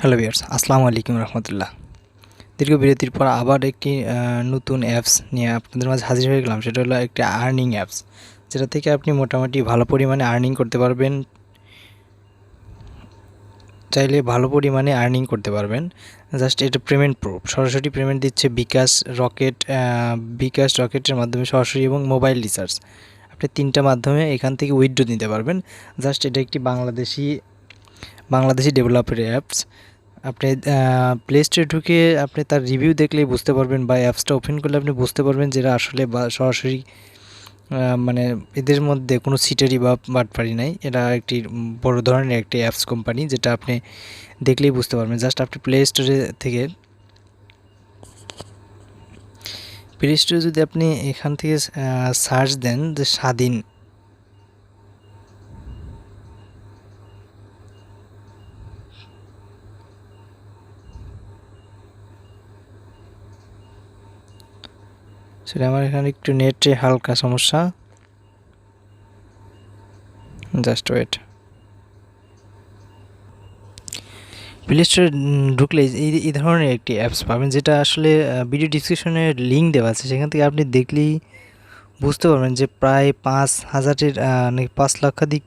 Hello viewers, আসসালামু আলাইকুম রহমতুল্লাহ। দীর্ঘ বিরতির পর আবার একটি নতুন অ্যাপস নিয়ে আপনাদের মাঝে হাজির হয়ে গেলাম। সেটা হলো একটি আর্নিং অ্যাপস, যেটা থেকে আপনি মোটামুটি ভালো পরিমাণে আর্নিং করতে পারবেন। চাইলে ভালো পরিমাণে আর্নিং করতে পারবেন। জাস্ট এটা পেমেন্ট প্রুফ, সরাসরি পেমেন্ট দিচ্ছে বিকাশ রকেটের মাধ্যমে সরাসরি এবং মোবাইল রিচার্জ। আপনি তিনটা মাধ্যমে এখান থেকে উইথড্র নিতে পারবেন। জাস্ট এটা একটি বাংলাদেশি ডেভেলপার অ্যাপস। আপনি প্লে স্টোরে ঢুকে আপনি তার রিভিউ দেখলেই বুঝতে পারবেন, বা অ্যাপসটা ওপেন করলে আপনি বুঝতে পারবেন যে আসলে বা সরাসরি মানে এদের মধ্যে কোনো সিটারি বা বাটপারি নাই। এটা একটি বড় ধরনের একটি অ্যাপস কোম্পানি, যেটা আপনি দেখলেই বুঝতে পারবেন। জাস্ট আপনি প্লে স্টোরে যদি আপনি এখান থেকে সার্চ দেন যে স্বাধীন, সেটা আমার এখানে একটু নেটে হালকা সমস্যা, জাস্ট ওয়েট। প্লে স্টোরে ঢুকলে এই ধরনের একটি অ্যাপস পাবেন, যেটা আসলে ভিডিও ডিসক্রিপশনে লিঙ্ক দেওয়া আছে। সেখান থেকে আপনি দেখলেই বুঝতে পারবেন যে প্রায় 5,000-এর নাকি 5 লক্ষাধিক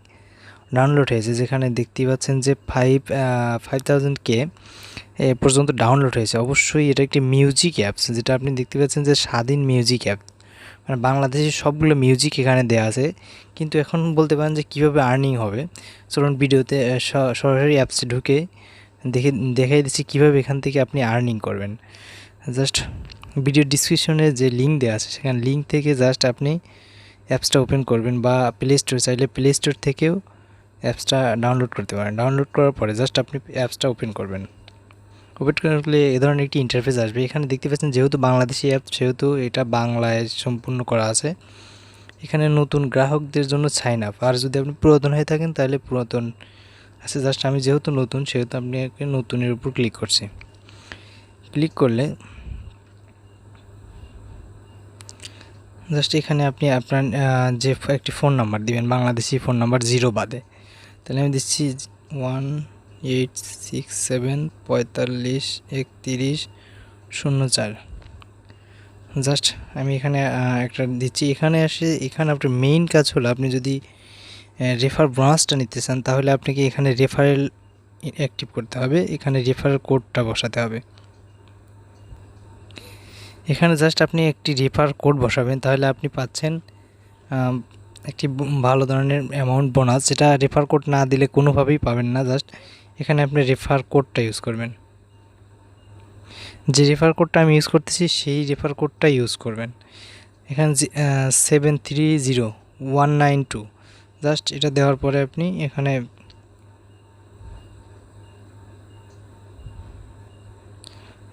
ডাউনলোড হয়েছে। যেখানে দেখতেই পাচ্ছেন যে 5,000K এ পর্যন্ত ডাউনলোড হয়েছে। অবশ্যই এটা একটি মিউজিক অ্যাপস, যেটা আপনি দেখতে পাচ্ছেন যে স্বাধীন মিউজিক অ্যাপ। মানে বাংলাদেশের সবগুলো মিউজিক এখানে দেওয়া আছে। কিন্তু এখন বলতে পারেন যে কীভাবে আর্নিং হবে। চলুন ভিডিওতে সরাসরি অ্যাপসে ঢুকে দেখাই দিচ্ছি কীভাবে এখান থেকে আপনি আর্নিং করবেন। জাস্ট ভিডিও ডিসক্রিপশনে যে লিঙ্ক দেওয়া আছে, সেখানে লিঙ্ক থেকে জাস্ট আপনি অ্যাপসটা ওপেন করবেন, বা প্লে স্টোর চাইলে প্লে স্টোর থেকেও অ্যাপসটা ডাউনলোড করতে পারেন। ডাউনলোড করার পরে জাস্ট আপনি অ্যাপসটা ওপেন করবেন। ওপেন করলে এ ধরনের একটি ইন্টারফেস আসবে। এখানে দেখতে পাচ্ছেন যেহেতু বাংলাদেশি অ্যাপ, সেহেতু এটা বাংলায় সম্পূর্ণ করা আছে। এখানে নতুন গ্রাহকদের জন্য সাইন আপ, আর যদি আপনি পুরাতন হয়ে থাকেন তাহলে পুরাতন আছে। জাস্ট আমি যেহেতু নতুন, সেহেতু আপনি নতুনের উপর ক্লিক করছি। ক্লিক করলে জাস্ট এখানে আপনি আপনার যে একটি ফোন নাম্বার দিবেন, বাংলাদেশি ফোন নাম্বার 0 বাদে। তাহলে আমি দিচ্ছি 1867453104। জাস্ট আমি এখানে একটা দিচ্ছি। এখানে আপনার মেইন কাজ হলো, আপনি যদি রেফার ব্রাঞ্চটা নিতে চান, তাহলে আপনাকে এখানে রেফারেল অ্যাক্টিভ করতে হবে। এখানে রেফারেল কোডটা বসাতে হবে। এখানে জাস্ট আপনি একটি রেফার কোড বসাবেন, তাহলে আপনি পাচ্ছেন একটি ভালো ধরনের অ্যামাউন্ট বোনাস, যেটা রেফার কোড না দিলে কোনোভাবেই পাবেন না। জাস্ট এখানে আপনি রেফার কোডটা ইউজ করবেন। যে রেফার কোডটা আমি ইউজ করতেছি, সেই রেফার কোডটা ইউজ করবেন। এখানে 730192, জাস্ট এটা দেওয়ার পরে আপনি এখানে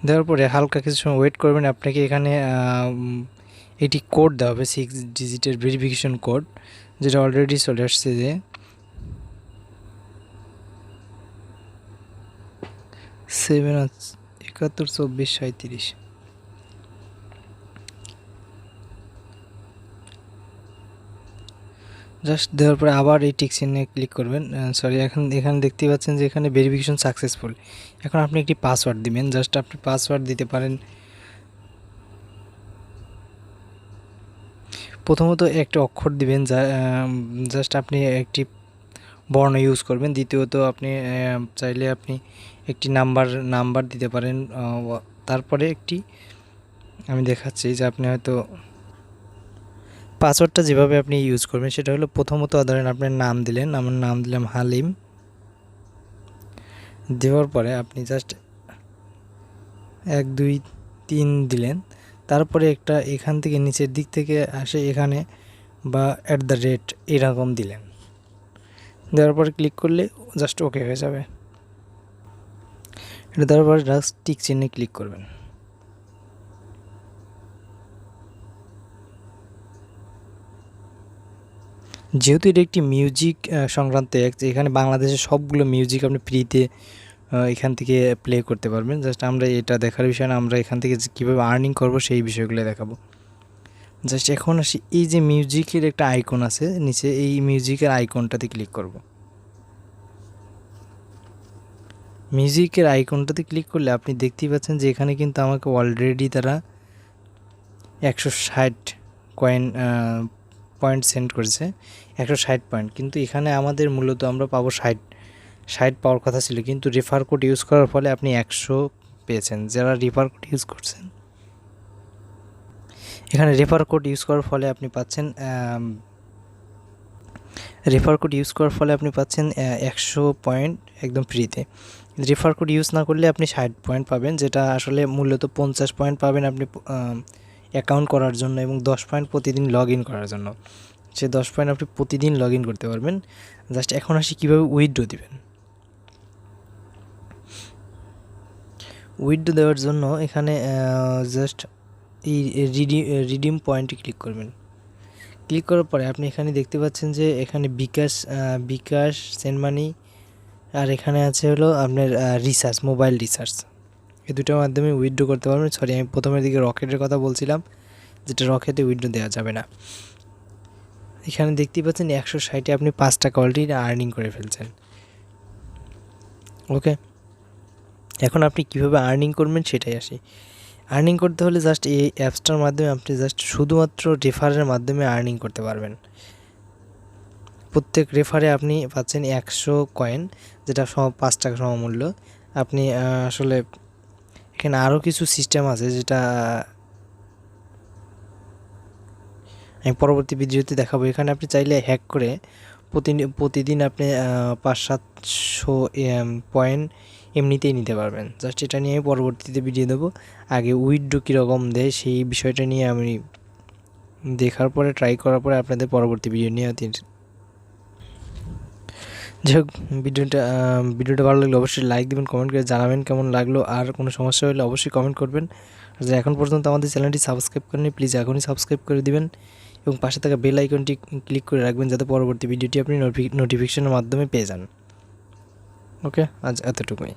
দেওয়ার পরে হালকা কিছু সময় ওয়েট করবেন। আপনাকে এখানে এটি কোড দেওয়া হবে, 6 ডিজিটের ভেরিফিকেশন কোড, যেটা অলরেডি চলে আসছে যে 712437। জাস্ট দেওয়ার পরে আবার এই টিক চিহ্নে ক্লিক করবেন। এখানে দেখতেই পাচ্ছেন যে এখানে ভেরিফিকেশন সাকসেসফুল। এখন আপনি একটি পাসওয়ার্ড দিবেন। জাস্ট আপনি পাসওয়ার্ড দিতে পারেন, প্রথমত একটা অক্ষর দিবেন, জাস্ট আপনি একটি বর্ণ ইউজ করবেন। দ্বিতীয়ত আপনি চাইলে আপনি একটি নাম্বার দিতে পারেন। তারপরে আমি দেখাচ্ছি যে আপনি হয়তো পাসওয়ার্ডটা যেভাবে আপনি ইউজ করবেন সেটা হলো, প্রথমত ধরেন আপনার নাম দিলেন, আমার নাম দিলাম হালিম। দেওয়ার পরে আপনি জাস্ট 1 2 3 দিলেন। তারপরে একটা এখান থেকে নিচের দিক থেকে আসে এখানে, বা এরকম দিলেন। দেওয়ার পরে ক্লিক করলে জাস্ট ওকে হয়ে যাবে। এটা দেওয়ার পরে জাস্ট টিক চিহ্নে ক্লিক করবেন। যেহেতু এটা একটি মিউজিক সংক্রান্ত এখানে বাংলাদেশের সবগুলো মিউজিক আপনি ফ্রিতে এখান থেকে প্লে করতে পারবেন। জাস্ট আমরা এটা দেখার বিষয় না, আমরা এখান থেকে কীভাবে আর্নিং করব সেই বিষয়গুলো দেখাবো। জাস্ট এখন আসি, এই যে মিউজিকের একটা আইকন আছে নিচে, এই মিউজিকের আইকনটাতে ক্লিক করব। মিউজিকের আইকনটাতে ক্লিক করলে আপনি দেখতেই পাচ্ছেন যে এখানে কিন্তু আমাকে অলরেডি তারা 160 কয়েন পয়েন্ট সেন্ড করেছে, 160 পয়েন্ট। কিন্তু এখানে আমাদের মূলত আমরা পাবো 60 পাওয়ার কথা ছিল, কিন্তু রেফার কোড ইউজ করার ফলে আপনি 100 পেয়েছেন। যারা রেফার কোড ইউজ করছেন, এখানে রেফার কোড ইউজ করার ফলে আপনি পাচ্ছেন 100 পয়েন্ট একদম ফ্রিতে। রেফার কোড ইউজ না করলে আপনি 60 পয়েন্ট পাবেন, যেটা আসলে মূলত 50 পয়েন্ট পাবেন আপনি অ্যাকাউন্ট করার জন্য, এবং 10 পয়েন্ট প্রতিদিন লগ ইন করার জন্য। সে 10 পয়েন্ট আপনি প্রতিদিন লগ ইন করতে পারবেন। জাস্ট এখন আসি কীভাবে উইথড্র দিবেন। উইথড্র দেওয়ার জন্য এখানে জাস্ট এই রিডিম পয়েন্টে ক্লিক করবেন। ক্লিক করার পরে আপনি এখানে দেখতে পাচ্ছেন যে এখানে বিকাশ সেন্ড মানি, আর এখানে আছে হলো আপনার রিচার্জ, মোবাইল রিচার্জ। এই দুটোর মাধ্যমে উইথড্র করতে পারবেন। সরি, আমি প্রথমের দিকে রকেটের কথা বলছিলাম, যেটা রকেটে উইথড্র দেওয়া যাবে না। এখানে দেখতেই পাচ্ছেন 160-এ আপনি 5 টাকা অলরেডি আর্নিং করে ফেলছেন। ওকে, এখন আপনি কীভাবে আর্নিং করবেন সেটাই আসি। আর্নিং করতে হলে জাস্ট এই অ্যাপসটার মাধ্যমে আপনি জাস্ট শুধুমাত্র রেফারের মাধ্যমে আর্নিং করতে পারবেন। প্রত্যেক রেফারে আপনি পাচ্ছেন 100 কয়েন, যেটা 5 টাকা সমমূল্য। আপনি আসলে এখানে আরও কিছু সিস্টেম আছে, যেটা আমি পরবর্তী ভিডিওতে দেখাবো। এখানে আপনি চাইলে হ্যাক করে প্রতিদিন আপনি 500-700 পয়েন্ট এমনিতেই নিতে পারবেন। জাস্ট এটা নিয়ে আমি পরবর্তীতে ভিডিও দেবো। আগে উইথড্র কীরকম দেয় সেই বিষয়টা নিয়ে আমি দেখার পরে, ট্রাই করার পরে আপনাদের পরবর্তী ভিডিও নিয়ে যাই হোক, ভিডিওটা ভালো লাগলে অবশ্যই লাইক দেবেন, কমেন্ট করে জানাবেন কেমন লাগলো। আর কোনো সমস্যা হলে অবশ্যই কমেন্ট করবেন। আর যারা এখন পর্যন্ত আমাদের চ্যানেলটি সাবস্ক্রাইব করেনি, প্লিজ এখনই সাবস্ক্রাইব করে দিবেন এবং পাশে থাকা বেল আইকনটি ক্লিক করে রাখবেন, যাতে পরবর্তী ভিডিওটি আপনি নোটিফিকেশনের মাধ্যমে পেয়ে যান। ওকে, আজ এতটুকুই।